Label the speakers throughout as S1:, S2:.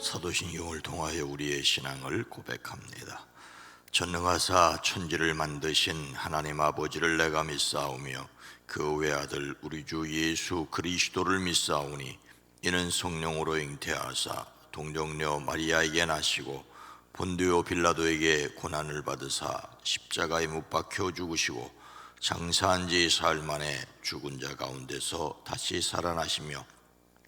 S1: 사도신경을 통하여 우리의 신앙을 고백합니다. 전능하사 천지를 만드신 하나님 아버지를 내가 믿사오며 그 외아들 우리 주 예수 그리스도를 믿사오니 이는 성령으로 잉태하사 동정녀 마리아에게 나시고 본디오 빌라도에게 고난을 받으사 십자가에 못 박혀 죽으시고 장사한 지 사흘 만에 죽은 자 가운데서 다시 살아나시며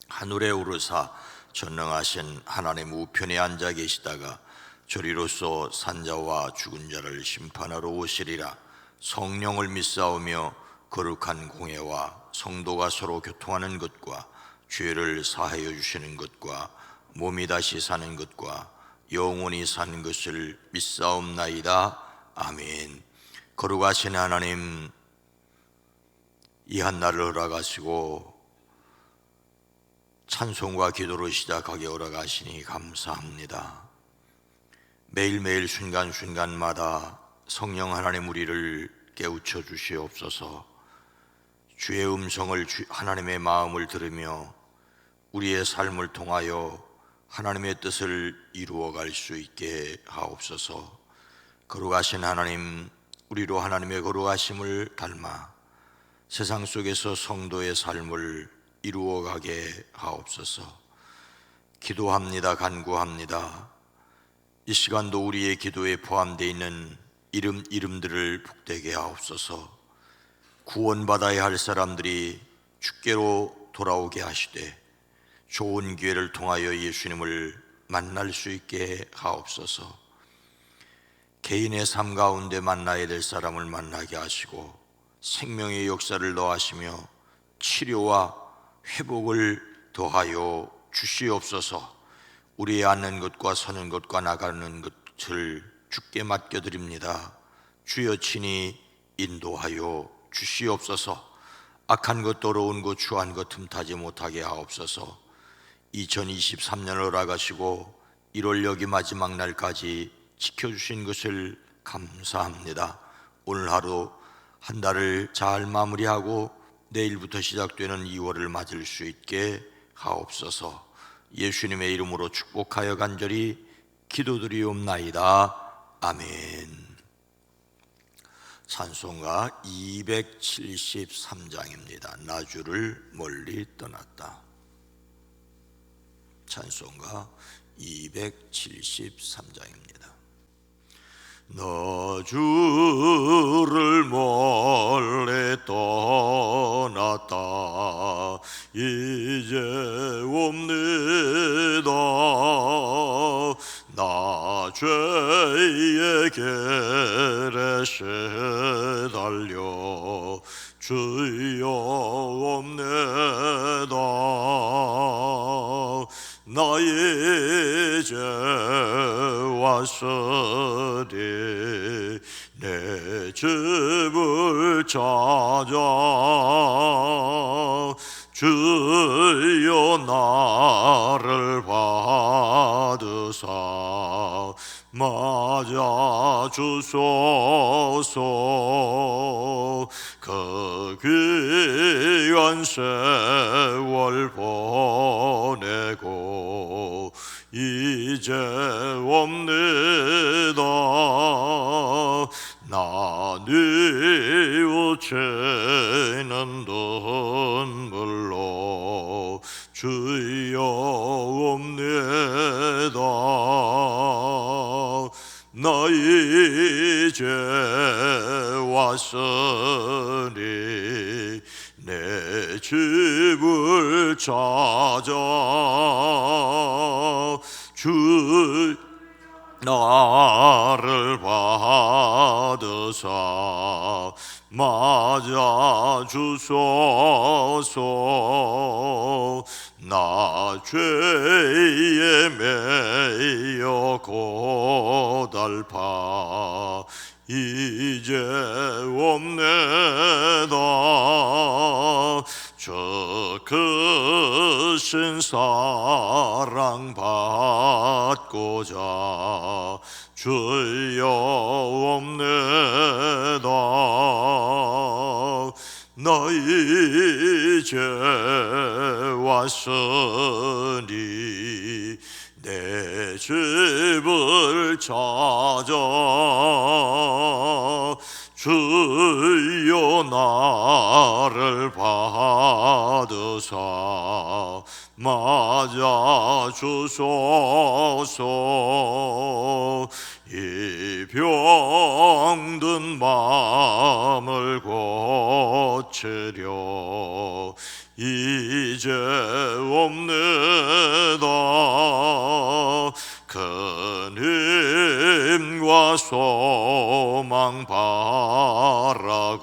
S1: 하늘에 오르사 전능하신 하나님 우편에 앉아 계시다가 저리로서 산자와 죽은 자를 심판하러 오시리라. 성령을 믿사오며 거룩한 공회와 성도가 서로 교통하는 것과 죄를 사하여 주시는 것과 몸이 다시 사는 것과 영원히 사는 것을 믿사옵나이다. 아멘. 거룩하신 하나님, 이 한날을 허락하시고 찬송과 기도로 시작하게 허락하시니 감사합니다. 매일매일 순간순간마다 성령 하나님 우리를 깨우쳐 주시옵소서. 주의 음성을, 하나님의 마음을 들으며 우리의 삶을 통하여 하나님의 뜻을 이루어갈 수 있게 하옵소서. 거룩하신 하나님, 우리로 하나님의 거룩하심을 닮아 세상 속에서 성도의 삶을 이루어가게 하옵소서. 기도합니다. 간구합니다. 이 시간도 우리의 기도에 포함되어 있는 이름들을 복되게 하옵소서. 구원받아야 할 사람들이 주께로 돌아오게 하시되 좋은 기회를 통하여 예수님을 만날 수 있게 하옵소서. 개인의 삶 가운데 만나야 될 사람을 만나게 하시고 생명의 역사를 더하시며 치료와 회복을 더하여 주시옵소서. 우리의 앉는 것과 서는 것과 나가는 것을 주께 맡겨드립니다. 주여 친히 인도하여 주시옵소서. 악한 것 더러운 것 추한 것 틈타지 못하게 하옵소서. 2023년을 허락하시고 1월 여기 마지막 날까지 지켜주신 것을 감사합니다. 오늘 하루 한 달을 잘 마무리하고 내일부터 시작되는 2월을 맞을 수 있게 하옵소서. 예수님의 이름으로 축복하여 간절히 기도드리옵나이다. 아멘. 찬송가 273장입니다. 나주를 멀리 떠났다. 찬송가 273장입니다. 나주를 멀리 떠났다. 이제 옵니다. 나 죄의 길에 시달려 주여 옵니다. 나 이제 왔으리 내 집을 찾아 주여 나를 받으사 맞아 주소서. 그 귀한 세월 보내고 이제 옵니다. 나 뉘우치는 눈물로 주여 옵니다. 나 이제 왔으니 내 집을 찾아 주 나를 받으사 맞아 주소서. 나 죄에 매여 고달파 이제 옵니다. 저 크신 사랑 받고자 주여 옵니다. 나 이제 왔으니 내 집을 찾아 주여 나를 받으사 맞아 주소서. 이 병든 마음을 고치려 이제 없네다. 큰 힘과 소망 바라고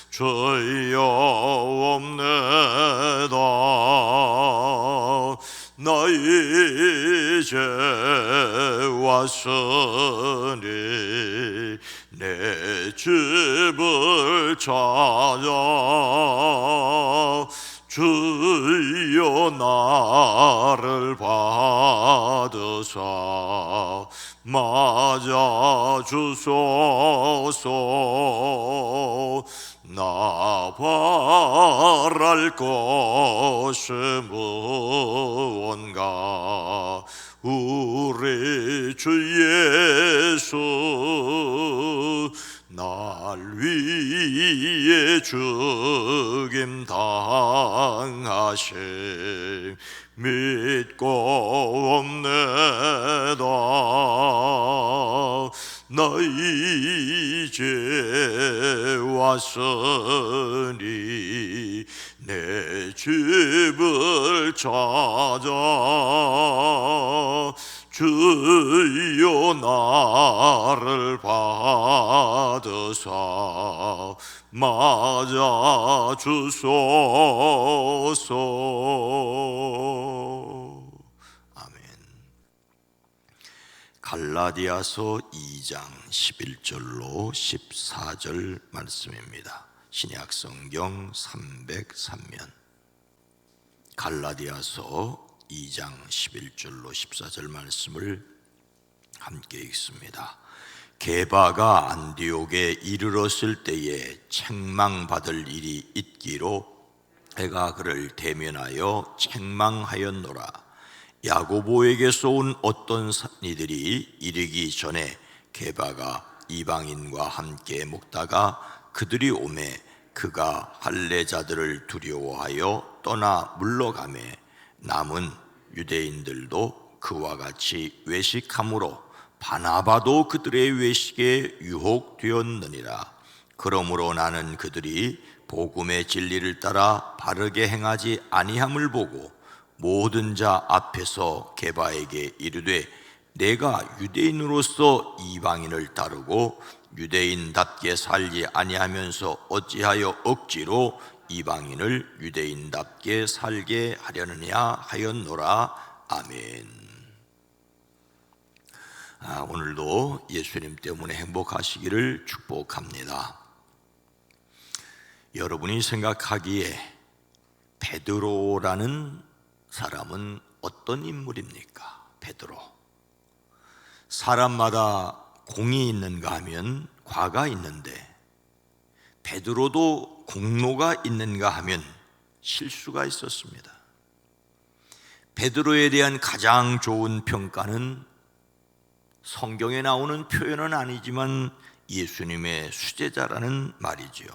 S1: 주여 없네다. 나 이제 왔으니 내 집을 찾아 주여 나를 받으사 맞아 주소서. 나 바랄 것이 무언가 우리 주 예수 날 위해 죽임 당하심 믿고 없네다. 나 이제 왔으니 내 집을 찾아 주여 나를 받으사 맞아 주소서. 아멘. 갈라디아서 2장 11절로 14절 말씀입니다. 신약성경 303면 갈라디아서 2장 11절로 14절 말씀을 함께 읽습니다. 게바가 안디옥에 이르렀을 때에 책망받을 일이 있기로 해가 그를 대면하여 책망하였노라. 야고보에게서 온 어떤 이들이 이르기 전에 게바가 이방인과 함께 먹다가 그들이 오매 그가 할례자들을 두려워하여 떠나 물러가매 남은 유대인들도 그와 같이 외식함으로 바나바도 그들의 외식에 유혹되었느니라. 그러므로 나는 그들이 복음의 진리를 따라 바르게 행하지 아니함을 보고 모든 자 앞에서 게바에게 이르되 내가 유대인으로서 이방인을 따르고 유대인답게 살지 아니하면서 어찌하여 억지로 이방인을 유대인답게 살게 하려느냐 하였노라. 아멘. 오늘도 예수님 때문에 행복하시기를 축복합니다. 여러분이 생각하기에 베드로라는 사람은 어떤 인물입니까? 베드로. 사람마다 공이 있는가 하면 과가 있는데 베드로도 공로가 있는가 하면 실수가 있었습니다. 베드로에 대한 가장 좋은 평가는 성경에 나오는 표현은 아니지만 예수님의 수제자라는 말이지요.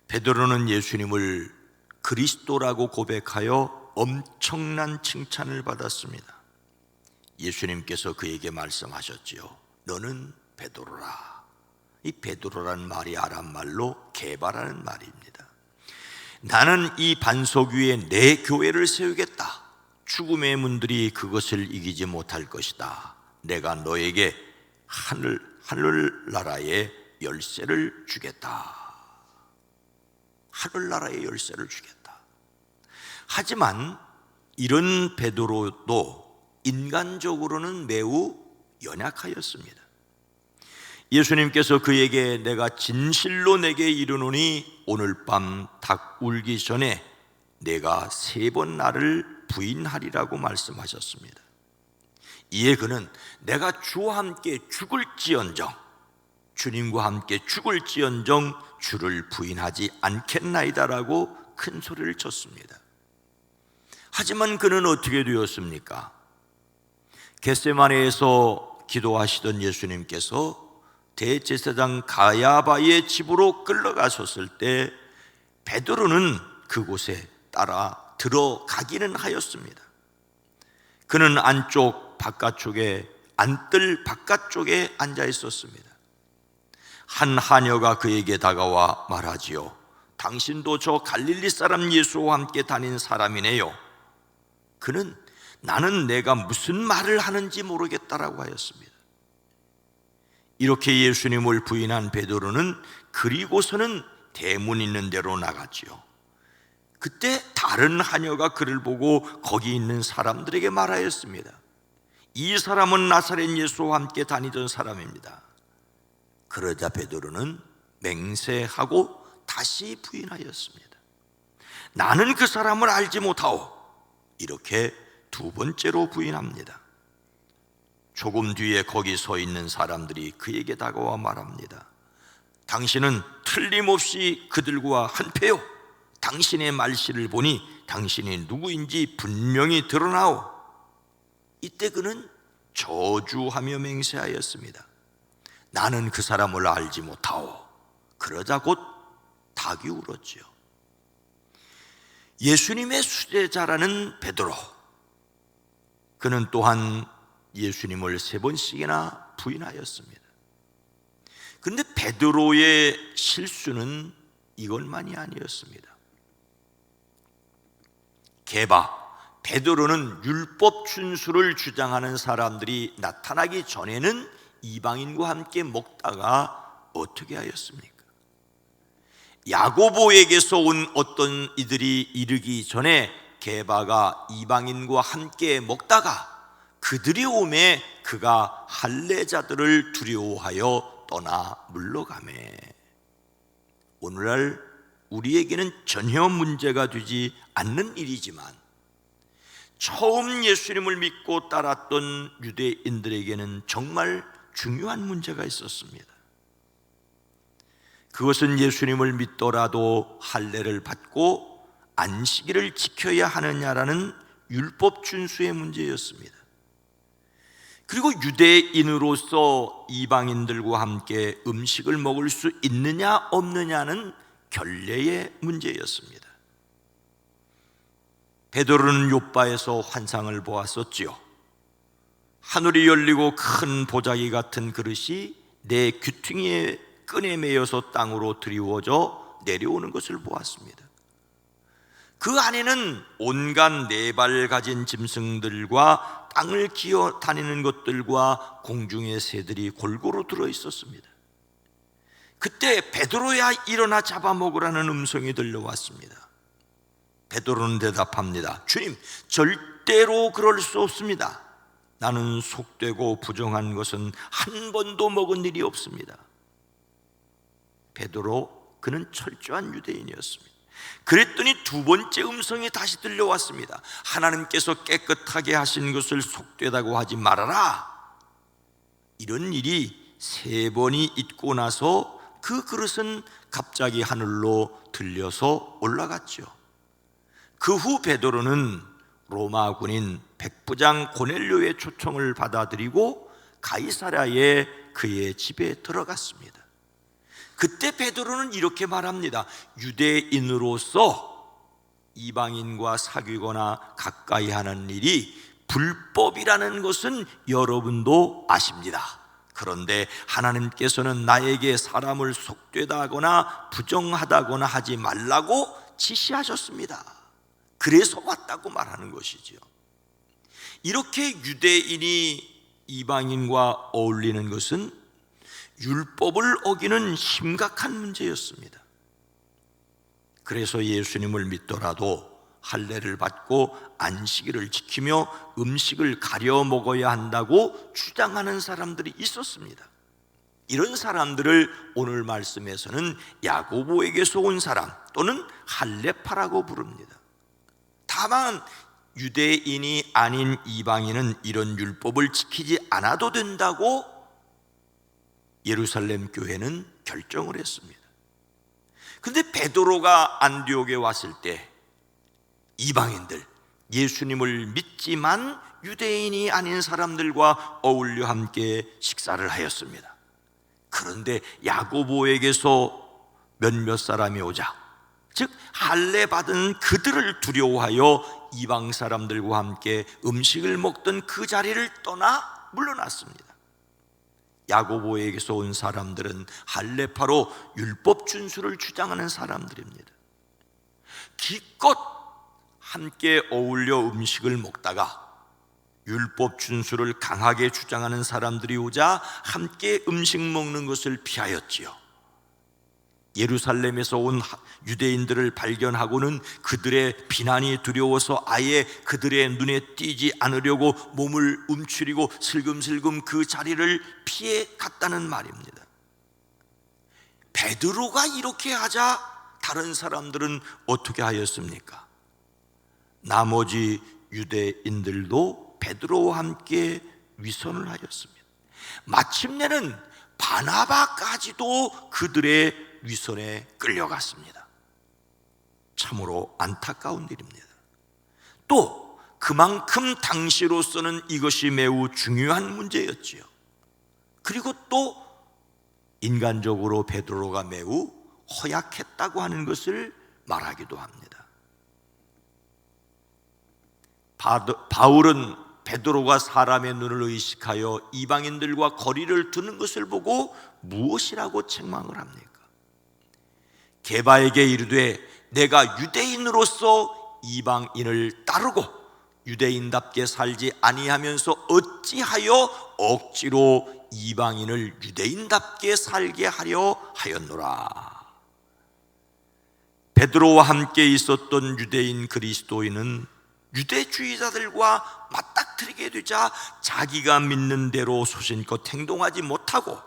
S1: 베드로는 예수님을 그리스도라고 고백하여 엄청난 칭찬을 받았습니다. 예수님께서 그에게 말씀하셨지요. 너는 베드로라. 이 베드로라는 말이 아람 말로 게바라는 말입니다. 나는 이 반석 위에 내 교회를 세우겠다. 죽음의 문들이 그것을 이기지 못할 것이다. 내가 너에게 하늘나라의 열쇠를 주겠다. 하늘나라의 열쇠를 주겠다. 하지만 이런 베드로도 인간적으로는 매우 연약하였습니다. 예수님께서 그에게 내가 진실로 내게 이르노니 오늘 밤 닭 울기 전에 내가 3번 나를 부인하리라고 말씀하셨습니다. 이에 그는 내가 주와 함께 죽을지언정, 주님과 함께 죽을지언정 주를 부인하지 않겠나이다라고 큰 소리를 쳤습니다. 하지만 그는 어떻게 되었습니까? 겟세마네에서 기도하시던 예수님께서 대제사장 가야바의 집으로 끌려가셨을 때 베드로는 그곳에 따라 들어가기는 하였습니다. 그는 안쪽 바깥쪽에 안뜰 바깥쪽에 앉아 있었습니다. 한 하녀가 그에게 다가와 말하지요. 당신도 저 갈릴리 사람 예수와 함께 다닌 사람이네요. 그는 나는 내가 무슨 말을 하는지 모르겠다라고 하였습니다. 이렇게 예수님을 부인한 베드로는 그리고서는 대문 있는 데로 나갔지요. 그때 다른 하녀가 그를 보고 거기 있는 사람들에게 말하였습니다. 이 사람은 나사렛 예수와 함께 다니던 사람입니다. 그러자 베드로는 맹세하고 다시 부인하였습니다. 나는 그 사람을 알지 못하오. 이렇게 두 번째로 부인합니다. 조금 뒤에 거기 서 있는 사람들이 그에게 다가와 말합니다. 당신은 틀림없이 그들과 한패요. 당신의 말씨를 보니 당신이 누구인지 분명히 드러나오. 이때 그는 저주하며 맹세하였습니다. 나는 그 사람을 알지 못하오. 그러자 곧 닭이 울었지요. 예수님의 수제자라는 베드로, 그는 또한 예수님을 3번씩이나 부인하였습니다. 그런데 베드로의 실수는 이것만이 아니었습니다. 베드로는 율법 준수를 주장하는 사람들이 나타나기 전에는 이방인과 함께 먹다가 어떻게 하였습니까? 야고보에게서 온 어떤 이들이 이르기 전에 게바가 이방인과 함께 먹다가 그들이 오매 그가 할례자들을 두려워하여 떠나 물러가매. 오늘날 우리에게는 전혀 문제가 되지 않는 일이지만 처음 예수님을 믿고 따랐던 유대인들에게는 정말 중요한 문제가 있었습니다. 그것은 예수님을 믿더라도 할례를 받고 안식일을 지켜야 하느냐라는 율법 준수의 문제였습니다. 그리고 유대인으로서 이방인들과 함께 음식을 먹을 수 있느냐 없느냐는 결례의 문제였습니다. 베드로는 욥바에서 환상을 보았었지요. 하늘이 열리고 큰 보자기 같은 그릇이 내 귀퉁이에 끈에 매여서 땅으로 드리워져 내려오는 것을 보았습니다. 그 안에는 온갖 4발 가진 짐승들과 땅을 기어 다니는 것들과 공중의 새들이 골고루 들어 있었습니다. 그때 베드로야 일어나 잡아먹으라는 음성이 들려왔습니다. 베드로는 대답합니다. 주님, 절대로 그럴 수 없습니다. 나는 속되고 부정한 것은 한 번도 먹은 일이 없습니다. 베드로, 그는 철저한 유대인이었습니다. 그랬더니 두 번째 음성이 다시 들려왔습니다. 하나님께서 깨끗하게 하신 것을 속되다고 하지 말아라. 이런 일이 3번이 있고 나서 그 그릇은 갑자기 하늘로 들려서 올라갔죠. 그 후 베드로는 로마 군인 백부장 고넬료의 초청을 받아들이고 가이사랴에 그의 집에 들어갔습니다. 그때 베드로는 이렇게 말합니다. 유대인으로서 이방인과 사귀거나 가까이 하는 일이 불법이라는 것은 여러분도 아십니다. 그런데 하나님께서는 나에게 사람을 속되다거나 부정하다거나 하지 말라고 지시하셨습니다. 그래서 왔다고 말하는 것이지요. 이렇게 유대인이 이방인과 어울리는 것은 율법을 어기는 심각한 문제였습니다. 그래서 예수님을 믿더라도 할례를 받고 안식일을 지키며 음식을 가려 먹어야 한다고 주장하는 사람들이 있었습니다. 이런 사람들을 오늘 말씀에서는 야고보에게서 온 사람 또는 할례파라고 부릅니다. 다만 유대인이 아닌 이방인은 이런 율법을 지키지 않아도 된다고 예루살렘 교회는 결정을 했습니다. 근데 베드로가 안디옥에 왔을 때 이방인들, 예수님을 믿지만 유대인이 아닌 사람들과 어울려 함께 식사를 하였습니다. 그런데 야고보에게서 몇몇 사람이 오자, 즉 할례 받은 그들을 두려워하여 이방 사람들과 함께 음식을 먹던 그 자리를 떠나 물러났습니다. 야고보에게서 온 사람들은 할례파로 율법 준수를 주장하는 사람들입니다. 기껏 함께 어울려 음식을 먹다가 율법 준수를 강하게 주장하는 사람들이 오자 함께 음식 먹는 것을 피하였지요. 예루살렘에서 온 유대인들을 발견하고는 그들의 비난이 두려워서 아예 그들의 눈에 띄지 않으려고 몸을 움츠리고 슬금슬금 그 자리를 피해 갔다는 말입니다. 베드로가 이렇게 하자 다른 사람들은 어떻게 하였습니까? 나머지 유대인들도 베드로와 함께 위선을 하였습니다. 마침내는 바나바까지도 그들의 위선에 끌려갔습니다. 참으로 안타까운 일입니다. 또 그만큼 당시로서는 이것이 매우 중요한 문제였지요. 그리고 또 인간적으로 베드로가 매우 허약했다고 하는 것을 말하기도 합니다. 바울은 베드로가 사람의 눈을 의식하여 이방인들과 거리를 두는 것을 보고 무엇이라고 책망을 합니까? 게바에게 이르되 내가 유대인으로서 이방인을 따르고 유대인답게 살지 아니하면서 어찌하여 억지로 이방인을 유대인답게 살게 하려 하였노라. 베드로와 함께 있었던 유대인 그리스도인은 유대주의자들과 맞닥뜨리게 되자 자기가 믿는 대로 소신껏 행동하지 못하고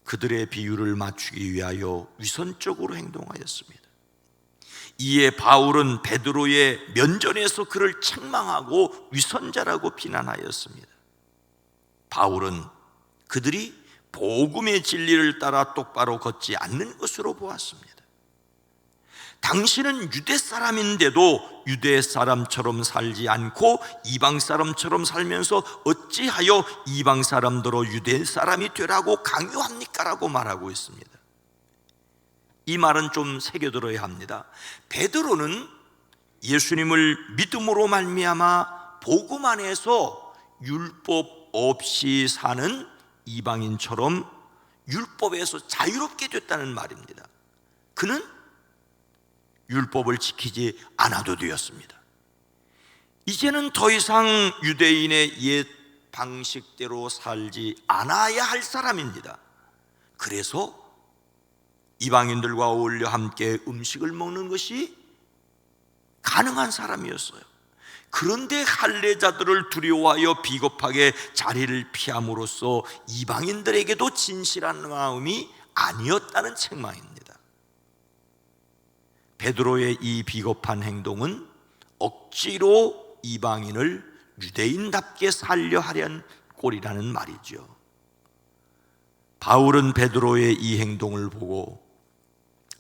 S1: 그들의 비율을 맞추기 위하여 위선적으로 행동하였습니다. 이에 바울은 베드로의 면전에서 그를 책망하고 위선자라고 비난하였습니다. 바울은 그들이 복음의 진리를 따라 똑바로 걷지 않는 것으로 보았습니다. 당신은 유대 사람인데도 유대 사람처럼 살지 않고 이방 사람처럼 살면서 어찌하여 이방 사람더러 유대 사람이 되라고 강요합니까? 라고 말하고 있습니다. 이 말은 좀 새겨들어야 합니다. 베드로는 예수님을 믿음으로 말미암아 복음 안에서 율법 없이 사는 이방인처럼 율법에서 자유롭게 됐다는 말입니다. 그는 율법을 지키지 않아도 되었습니다. 이제는 더 이상 유대인의 옛 방식대로 살지 않아야 할 사람입니다. 그래서 이방인들과 어울려 함께 음식을 먹는 것이 가능한 사람이었어요. 그런데 할례자들을 두려워하여 비겁하게 자리를 피함으로써 이방인들에게도 진실한 마음이 아니었다는 책망입니다. 베드로의 이 비겁한 행동은 억지로 이방인을 유대인답게 살려 하려는 꼴이라는 말이죠. 바울은 베드로의 이 행동을 보고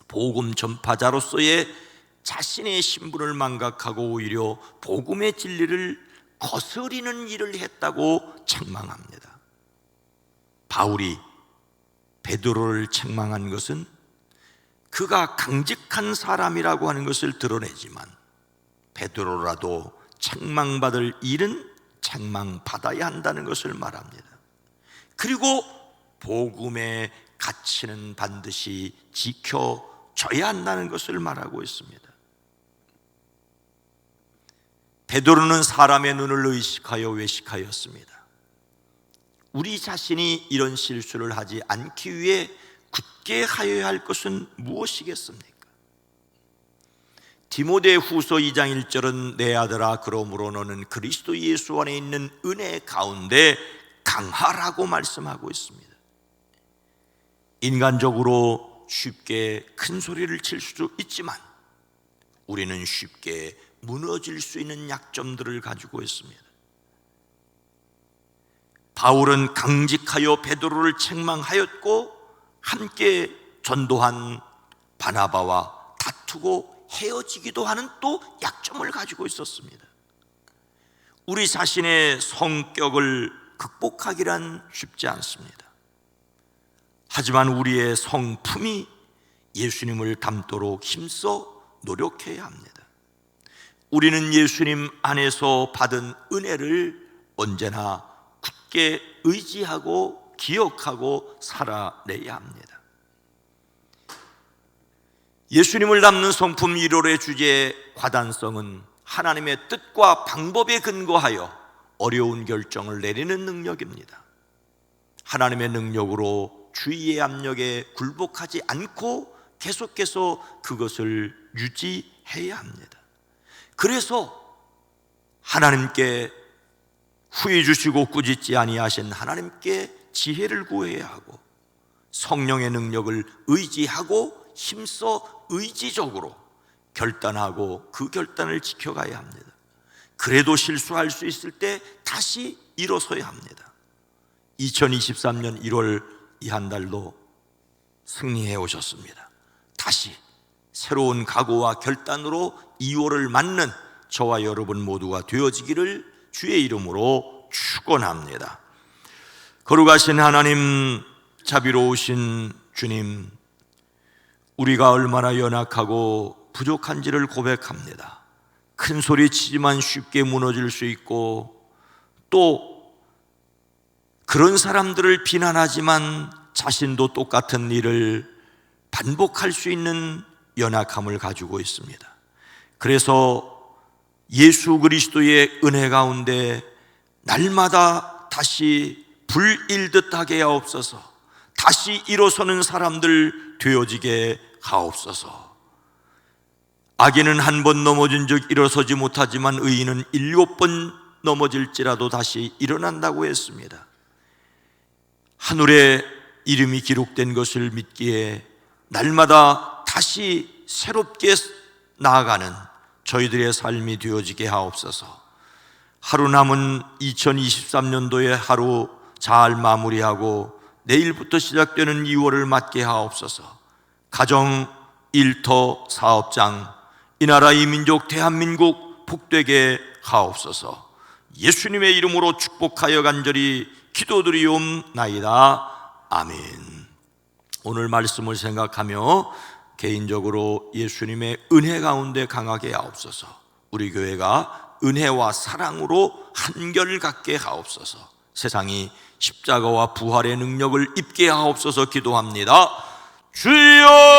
S1: 복음 전파자로서의 자신의 신분을 망각하고 오히려 복음의 진리를 거스리는 일을 했다고 책망합니다. 바울이 베드로를 책망한 것은 그가 강직한 사람이라고 하는 것을 드러내지만 베드로라도 책망받을 일은 책망받아야 한다는 것을 말합니다. 그리고 복음의 가치는 반드시 지켜져야 한다는 것을 말하고 있습니다. 베드로는 사람의 눈을 의식하여 외식하였습니다. 우리 자신이 이런 실수를 하지 않기 위해 굳게 하여야 할 것은 무엇이겠습니까? 디모데후서 2장 1절은 내 아들아 그러므로 너는 그리스도 예수 안에 있는 은혜 가운데 강하라고 말씀하고 있습니다. 인간적으로 쉽게 큰 소리를 칠 수도 있지만 우리는 쉽게 무너질 수 있는 약점들을 가지고 있습니다. 바울은 강직하여 베드로를 책망하였고 함께 전도한 바나바와 다투고 헤어지기도 하는 또 약점을 가지고 있었습니다. 우리 자신의 성격을 극복하기란 쉽지 않습니다. 하지만 우리의 성품이 예수님을 닮도록 힘써 노력해야 합니다. 우리는 예수님 안에서 받은 은혜를 언제나 굳게 의지하고 기억하고 살아내야 합니다. 예수님을 닮는 성품 1월의 주제 과단성은 하나님의 뜻과 방법에 근거하여 어려운 결정을 내리는 능력입니다. 하나님의 능력으로 주위의 압력에 굴복하지 않고 계속해서 그것을 유지해야 합니다. 그래서 하나님께 후회 주시고 꾸짖지 아니하신 하나님께 지혜를 구해야 하고 성령의 능력을 의지하고 힘써 의지적으로 결단하고 그 결단을 지켜가야 합니다. 그래도 실수할 수 있을 때 다시 일어서야 합니다. 2023년 1월 이 한 달도 승리해 오셨습니다. 다시 새로운 각오와 결단으로 2월을 맞는 저와 여러분 모두가 되어지기를 주의 이름으로 축원합니다. 거룩하신 하나님, 자비로우신 주님, 우리가 얼마나 연약하고 부족한지를 고백합니다. 큰 소리 치지만 쉽게 무너질 수 있고, 또 그런 사람들을 비난하지만 자신도 똑같은 일을 반복할 수 있는 연약함을 가지고 있습니다. 그래서 예수 그리스도의 은혜 가운데 날마다 다시 불일듯 하게 하옵소서. 다시 일어서는 사람들 되어지게 하옵소서. 악인은 한 번 넘어진 적 일어서지 못하지만 의인은 7번 넘어질지라도 다시 일어난다고 했습니다. 하늘에 이름이 기록된 것을 믿기에 날마다 다시 새롭게 나아가는 저희들의 삶이 되어지게 하옵소서. 하루 남은 2023년도의 하루 잘 마무리하고 내일부터 시작되는 2월을 맞게 하옵소서. 가정, 일터, 사업장, 이 나라 이 민족 대한민국 복되게 하옵소서. 예수님의 이름으로 축복하여 간절히 기도드리옵나이다. 아멘. 오늘 말씀을 생각하며 개인적으로 예수님의 은혜 가운데 강하게 하옵소서. 우리 교회가 은혜와 사랑으로 한결같게 하옵소서. 세상이 십자가와 부활의 능력을 입게 하옵소서. 기도합니다. 주여